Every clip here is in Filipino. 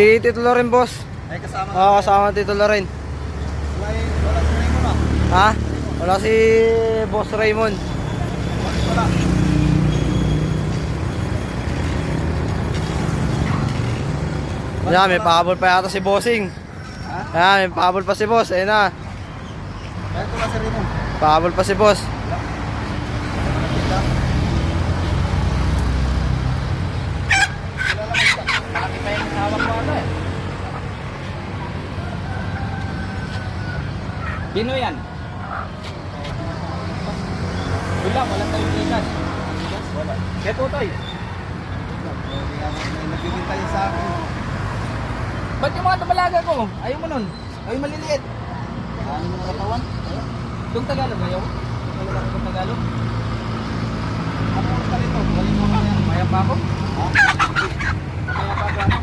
Si Tito Loren, boss. Ay kasama. Oo, kasama Tito Loren. Wala si Raymond ah. Ha? Wala si Boss Raymond. Wala. Yan, may pahabol pa yata si Bossing. Ha? Yan, may pahabol pa si Boss. Ayun na. Kaya wala si Raymond. Pahabol pa si Boss. Malaki pa yung hawak ko ata eh. Sino yan? Wala tayong likas. Wala. Kaya Totoy. Nagbibintay sa akin. Ba't yung mga tabalaga ko? Ayaw mo nun. Ayaw maliliit. Ano yung katawan? Yung Tagalog ayaw? Wala ko yung Tagalog. Ano ang kalito? Galing mo kaya. Maya pa ako? Ha? Maya pa ako ano?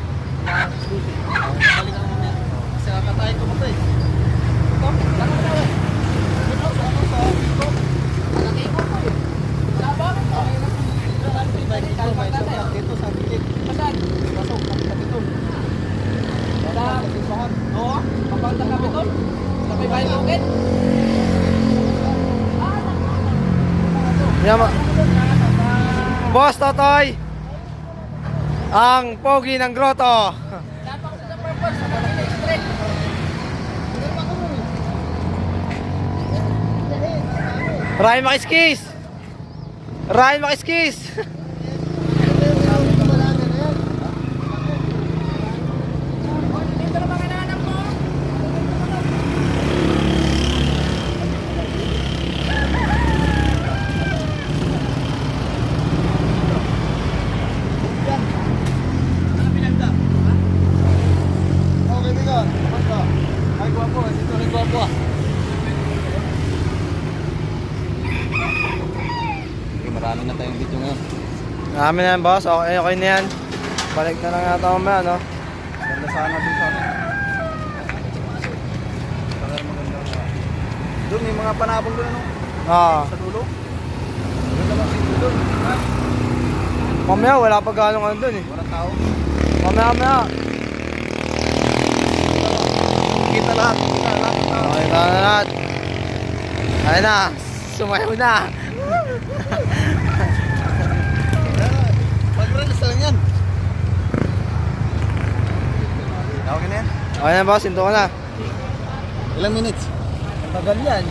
Galing ako mamaya. Kasi kakatayin ko mo ito eh. Ito? Laka na eh. Ito? Ano sa ito? Malaki ko ko eh. Sa bakit ko? Dito sa bilik. Saan? Pasok. Kapitol. Sa simbahan. Oo. Kapag sa kapitol? Sa may bahay market? Yan, Boss Totoy. Ang pogi ng grotto. Dapat sa purpose. Sa malaki street. Ryan Makiskis. Ryan Makiskis. Marami na tayong video ngayon. Marami na yan, boss. Okay, okay na yan. Balik na lang yata mamaya, no? Ganda sana dun sa akin. Doon may mga panabong doon ano? Oo. Sa dulo. Ganda lang si doon. Mamaya, wala pa ganong ano dun eh. Walang tao. Mamaya. Kita lahat. Okay, na lahat. Ayun na. Sumayaw na. Mag-release lang yan. Okay na yan? Okay na, boss. Hinto ko na. Ilang minutes? Tagal yan.